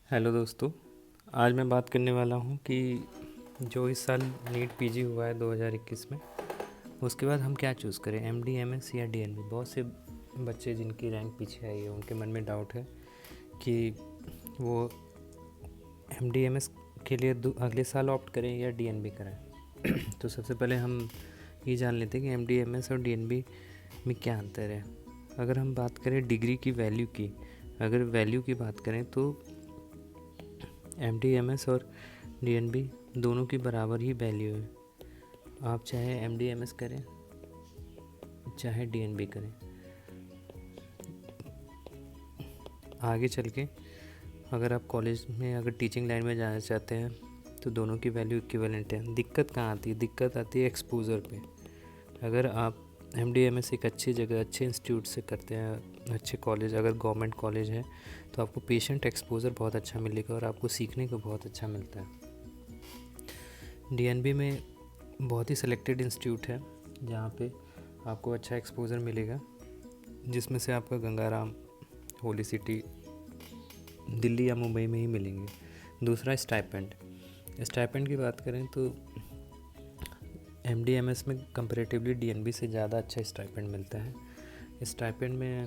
Hello दोस्तों। आज मैं बात करने वाला हूँ कि जो इस साल नीट पीजी हुआ है 2021 में, उसके बाद हम क्या चूज़ करें, एमडी, एमएस या डीएनबी। बहुत से बच्चे जिनकी रैंक पीछे आई है उनके मन में डाउट है कि वो एमडी एमएस के लिए अगले साल ऑप्ट करें या डीएनबी करें। तो सबसे पहले हम ये जान लेते हैं कि एमडी, एमएस और डीएनबी में क्या अंतर है। अगर हम बात करें डिग्री की वैल्यू की, अगर वैल्यू की बात करें तो एमडी, एमएस और डीएनबी दोनों की बराबर ही वैल्यू है। आप चाहे एमडी, एमएस करें चाहे डीएनबी करें, आगे चल के अगर आप कॉलेज में अगर टीचिंग लाइन में जाना चाहते हैं तो दोनों की वैल्यू इक्विवेलेंट है। दिक्कत कहाँ आती है? दिक्कत आती है एक्सपोज़र पे। अगर आप एमडी, एमएस एक अच्छी जगह, अच्छे इंस्टीट्यूट से करते हैं, अच्छे कॉलेज, अगर गवर्नमेंट कॉलेज है तो आपको पेशेंट एक्सपोज़र बहुत अच्छा मिलेगा और आपको सीखने को बहुत अच्छा मिलता है। डीएनबी में बहुत ही सिलेक्टेड इंस्टीट्यूट है जहाँ पे आपको अच्छा एक्सपोज़र मिलेगा, जिसमें से आपका गंगाराम, होली सिटी, दिल्ली या मुंबई में ही मिलेंगे। दूसरा स्टाइपेंड की बात करें तो एमडी, एमएस में कंपैरेटिवली डीएनबी से ज़्यादा अच्छा स्टाइपेंड मिलता है। स्टाइपेंड में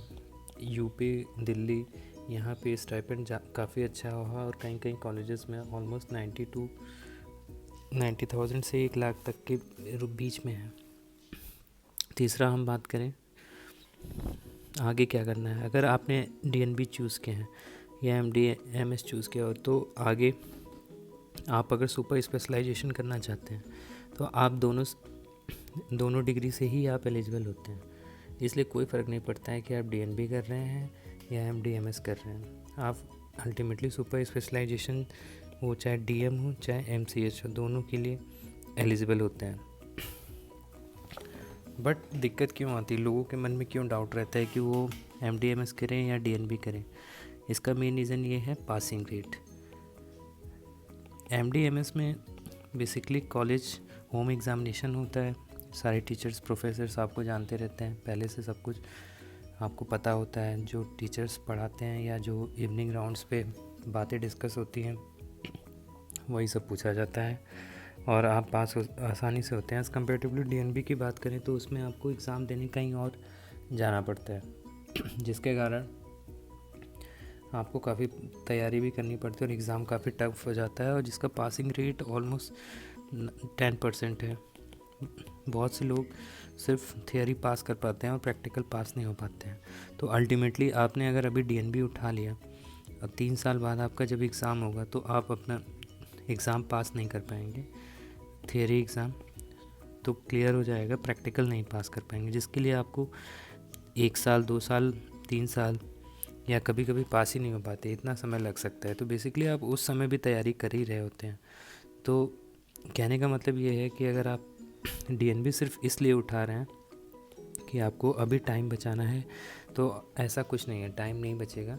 यूपी, दिल्ली, यहाँ पे स्टाइपेंड काफ़ी अच्छा हुआ और कहीं कहीं कॉलेजेस में ऑलमोस्ट 90,000 से 1 लाख तक के बीच में है। तीसरा हम बात करें आगे क्या करना है। अगर आपने डीएनबी चूज़ किया है या एमडी, एमएस चूज़ किया हो तो आगे आप अगर सुपर स्पेशलाइजेशन करना चाहते हैं तो आप दोनों डिग्री से ही आप एलिजिबल होते हैं। इसलिए कोई फ़र्क नहीं पड़ता है कि आप डीएनबी कर रहे हैं या एमडी, एमएस कर रहे हैं। आप अल्टीमेटली सुपर स्पेशलाइजेशन, वो चाहे डीएम हो चाहे एमसीएच हो, दोनों के लिए एलिजिबल होते हैं। बट दिक्कत क्यों आती है, लोगों के मन में क्यों डाउट रहता है कि वो एमडी, एमएस करें या डीएनबी करें? इसका मेन रीज़न ये है पासिंग रेट। एमडी, एमएस में बेसिकली कॉलेज होम एग्ज़ामिनेशन होता है। सारे टीचर्स, प्रोफेसर्स आपको जानते रहते हैं, पहले से सब कुछ आपको पता होता है। जो टीचर्स पढ़ाते हैं या जो इवनिंग राउंड्स पे बातें डिस्कस होती हैं वही सब पूछा जाता है और आप पास आसानी से होते हैं। एज़ कम्पेरेटिवली डीएनबी की बात करें तो उसमें आपको एग्ज़ाम देने कहीं और जाना पड़ता है, जिसके कारण आपको काफ़ी तैयारी भी करनी पड़ती है और एग्ज़ाम काफ़ी टफ हो जाता है और जिसका पासिंग रेट ऑलमोस्ट 10% है। बहुत से लोग सिर्फ थियोरी पास कर पाते हैं और प्रैक्टिकल पास नहीं हो पाते हैं। तो अल्टीमेटली आपने अगर अभी डीएनबी उठा लिया और 3 साल बाद आपका जब एग्ज़ाम होगा तो आप अपना एग्ज़ाम पास नहीं कर पाएंगे। थियोरी एग्ज़ाम तो क्लियर हो जाएगा, प्रैक्टिकल नहीं पास कर पाएंगे, जिसके लिए आपको 1 साल, 2 साल, 3 साल या कभी कभी पास ही नहीं हो पाते, इतना समय लग सकता है। तो बेसिकली आप उस समय भी तैयारी कर ही रहे होते हैं। तो कहने का मतलब ये है कि अगर आप डीएनबी सिर्फ इसलिए उठा रहे हैं कि आपको अभी टाइम बचाना है, तो ऐसा कुछ नहीं है, टाइम नहीं बचेगा,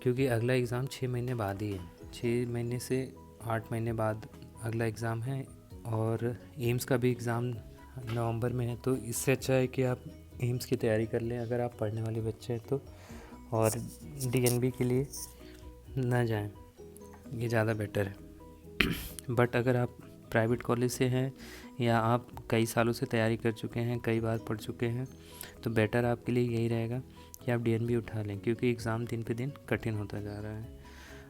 क्योंकि अगला एग्ज़ाम 6 महीने बाद ही है। 6 महीने से 8 महीने बाद अगला एग्ज़ाम है और एम्स का भी एग्ज़ाम नवंबर में है। तो इससे अच्छा है कि आप एम्स की तैयारी कर लें अगर आप पढ़ने वाले बच्चे हैं तो, और डीएनबी के लिए ना जाएं, ये ज़्यादा बेटर है। बट अगर आप प्राइवेट कॉलेज से हैं या आप कई सालों से तैयारी कर चुके हैं, कई बार पढ़ चुके हैं, तो बेटर आपके लिए यही रहेगा कि आप डीएनबी उठा लें, क्योंकि एग्ज़ाम दिन पे दिन कठिन होता जा रहा है।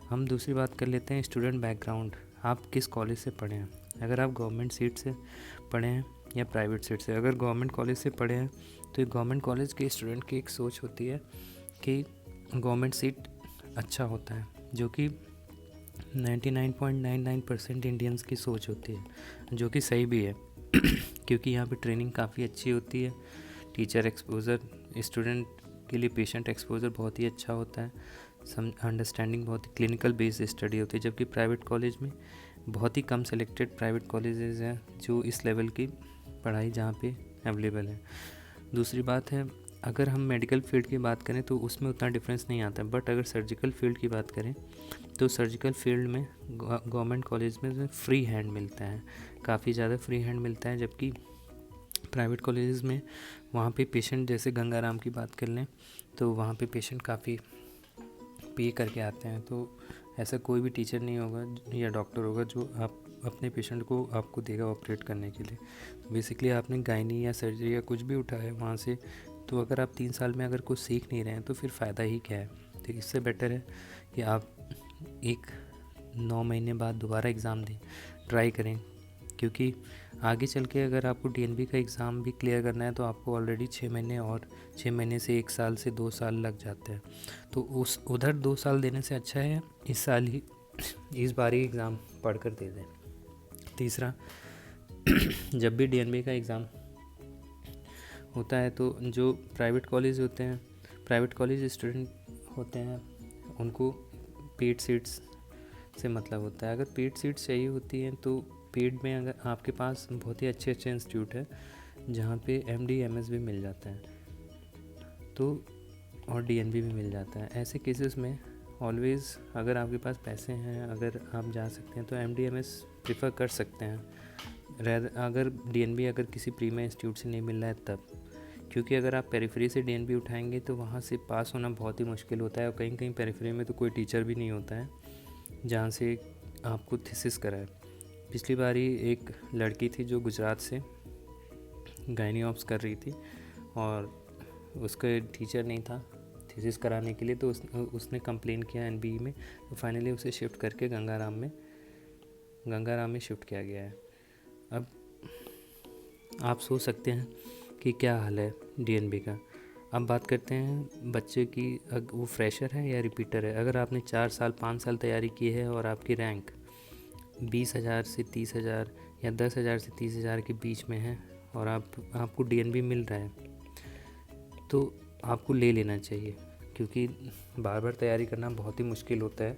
हम दूसरी बात कर लेते हैं स्टूडेंट बैकग्राउंड। आप किस कॉलेज से पढ़े हैं? अगर आप गवर्नमेंट सीट से पढ़े हैं या प्राइवेट सीट से। अगर गवर्नमेंट कॉलेज से पढ़े हैं तो गवर्नमेंट कॉलेज के स्टूडेंट की एक सोच होती है कि गवर्नमेंट सीट अच्छा होता है, जो कि 99.99% इंडियंस की सोच होती है, जो कि सही भी है। क्योंकि यहाँ पे ट्रेनिंग काफ़ी अच्छी होती है, टीचर एक्सपोज़र, स्टूडेंट के लिए पेशेंट एक्सपोज़र बहुत ही अच्छा होता है, अंडरस्टैंडिंग बहुत ही क्लिनिकल बेस्ड स्टडी होती है। जबकि प्राइवेट कॉलेज में बहुत ही कम सेलेक्टेड प्राइवेट कॉलेजेस हैं जो इस लेवल की पढ़ाई जहाँ पे अवेलेबल है। दूसरी बात है, अगर हम मेडिकल फील्ड की बात करें तो उसमें उतना डिफरेंस नहीं आता, बट अगर सर्जिकल फील्ड की बात करें तो सर्जिकल फील्ड में गवर्नमेंट कॉलेज में फ्री हैंड मिलता है, काफ़ी ज़्यादा फ्री हैंड मिलता है। जबकि प्राइवेट कॉलेजेस में वहाँ पे पेशेंट, जैसे गंगाराम की बात कर लें तो वहाँ पे पेशेंट काफ़ी पे करके आते हैं। तो ऐसा कोई भी टीचर नहीं होगा या डॉक्टर होगा जो आप अपने पेशेंट को आपको देगा ऑपरेट करने के लिए। तो बेसिकली आपने गायनी या सर्जरी या कुछ भी उठाया वहाँ से, तो अगर आप 3 साल में अगर कुछ सीख नहीं रहे हैं तो फिर फ़ायदा ही क्या है। तो इससे बेटर है कि आप एक 9 महीने बाद दोबारा एग्ज़ाम दें, ट्राई करें, क्योंकि आगे चल के अगर आपको डीएनबी का एग्ज़ाम भी क्लियर करना है तो आपको ऑलरेडी 6 महीने और 6 महीने से 1 साल से 2 साल लग जाते हैं। तो उस उधर 2 साल देने से अच्छा है इस साल ही इस बार ही एग्ज़ाम पढ़ कर दे दें। तीसरा, जब भी डीएनबी का एग्ज़ाम होता है तो जो प्राइवेट कॉलेज होते हैं, प्राइवेट कॉलेज स्टूडेंट होते हैं, उनको पेड सीट्स से मतलब होता है। अगर पेड सीट्स चाहिए होती हैं तो पेड में अगर आपके पास बहुत ही अच्छे अच्छे इंस्टीट्यूट है जहाँ पे एमडी एमएस भी मिल जाता है तो और डीएनबी भी मिल जाता है। ऐसे केसेस में ऑलवेज़ अगर आपके पास पैसे हैं, अगर आप जा सकते हैं तो एमडी एमएस प्रेफर कर सकते हैं अगर डीएनबी अगर किसी प्रीमियर इंस्टीट्यूट से नहीं मिल रहा है तब, क्योंकि अगर आप पेरिफेरी से डीएनबी उठाएंगे तो वहाँ से पास होना बहुत ही मुश्किल होता है और कहीं कहीं पेरिफेरी में तो कोई टीचर भी नहीं होता है जहाँ से आपको थीसिस कराए। पिछली बार ही एक लड़की थी जो गुजरात से गायनी ऑप्स कर रही थी और उसका टीचर नहीं था थीसिस कराने के लिए, तो उसने कंप्लेन किया एनबीई में, तो फाइनली उसे शिफ्ट करके गंगाराम में शिफ्ट किया गया है। अब आप सोच सकते हैं कि क्या हाल है डीएनबी का। अब बात करते हैं बच्चे की, वो फ्रेशर है या रिपीटर है। अगर आपने 4 साल 5 साल तैयारी की है और आपकी रैंक 20,000 से 30,000 या 10,000 से 30,000 के बीच में है और आपको डीएनबी मिल रहा है तो आपको ले लेना चाहिए, क्योंकि बार बार तैयारी करना बहुत ही मुश्किल होता है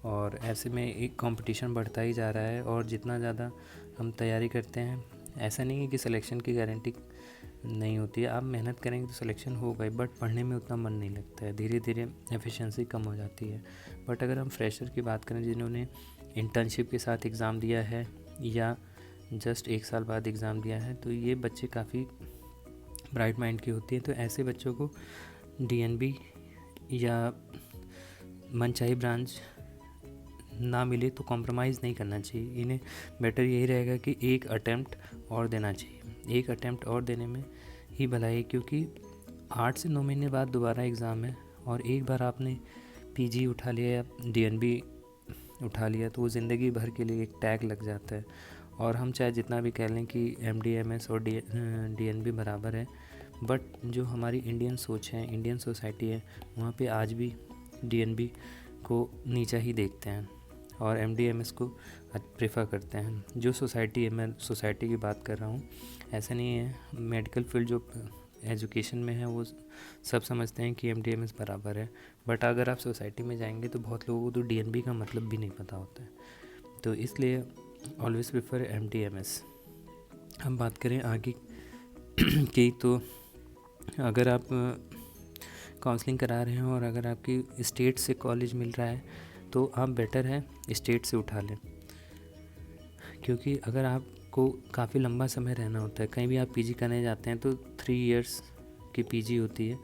और ऐसे में एक कंपटीशन बढ़ता ही जा रहा है। और जितना ज़्यादा हम तैयारी करते हैं, ऐसा नहीं है कि सिलेक्शन की गारंटी नहीं होती है, आप मेहनत करेंगे तो सिलेक्शन होगा ही, बट पढ़ने में उतना मन नहीं लगता है, धीरे धीरे एफिशिएंसी कम हो जाती है। बट अगर हम फ्रेशर की बात करें जिन्होंने इंटर्नशिप के साथ एग्ज़ाम दिया है या जस्ट 1 साल बाद एग्ज़ाम दिया है, तो ये बच्चे काफ़ी ब्राइट माइंड की होती हैं। तो ऐसे बच्चों को डीएनबी या मनचाही ब्रांच ना मिले तो कॉम्प्रोमाइज़ नहीं करना चाहिए। इन्हें बेटर यही रहेगा कि एक अटैम्प्ट और देना चाहिए। एक अटैम्प्ट और देने में ही भलाई है, क्योंकि 8 से 9 महीने बाद दोबारा एग्ज़ाम है और एक बार आपने पीजी उठा लिया या डीएनबी उठा लिया तो वो ज़िंदगी भर के लिए एक टैग लग जाता है। और हम चाहे जितना भी कह लें कि एमडीएमएस और डीएनबी बराबर है, बट जो हमारी इंडियन सोच है, इंडियन सोसाइटी है, वहाँ पे आज भी डीएनबी को नीचा ही देखते हैं और एमडीएमएस को प्रेफर करते हैं। जो सोसाइटी है, मैं सोसाइटी की बात कर रहा हूँ, ऐसा नहीं है। मेडिकल फील्ड जो एजुकेशन में है वो सब समझते हैं कि एमडीएमएस बराबर है, बट अगर आप सोसाइटी में जाएंगे तो बहुत लोगों को तो डीएनबी का मतलब भी नहीं पता होता है। तो इसलिए ऑलवेज़ प्रेफर एमडीएमएस। हम बात करें आगे की, तो अगर आप काउंसलिंग करा रहे हैं और अगर आपकी स्टेट से कॉलेज मिल रहा है तो आप बेटर है स्टेट से उठा लें, क्योंकि अगर आपको काफ़ी लंबा समय रहना होता है, कहीं भी आप पीजी करने जाते हैं तो 3 इयर्स की पीजी होती है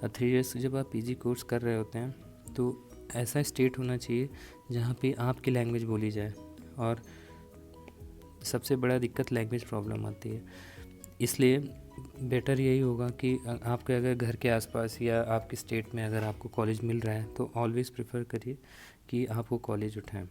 और 3 इयर्स जब आप पीजी कोर्स कर रहे होते हैं तो ऐसा स्टेट होना चाहिए जहाँ पे आपकी लैंग्वेज बोली जाए। और सबसे बड़ा दिक्कत लैंग्वेज प्रॉब्लम आती है, इसलिए बेटर यही होगा कि आपके अगर घर के आसपास या आपके स्टेट में अगर आपको कॉलेज मिल रहा है तो ऑलवेज़ प्रेफर करिए कि आप वो कॉलेज उठाएं।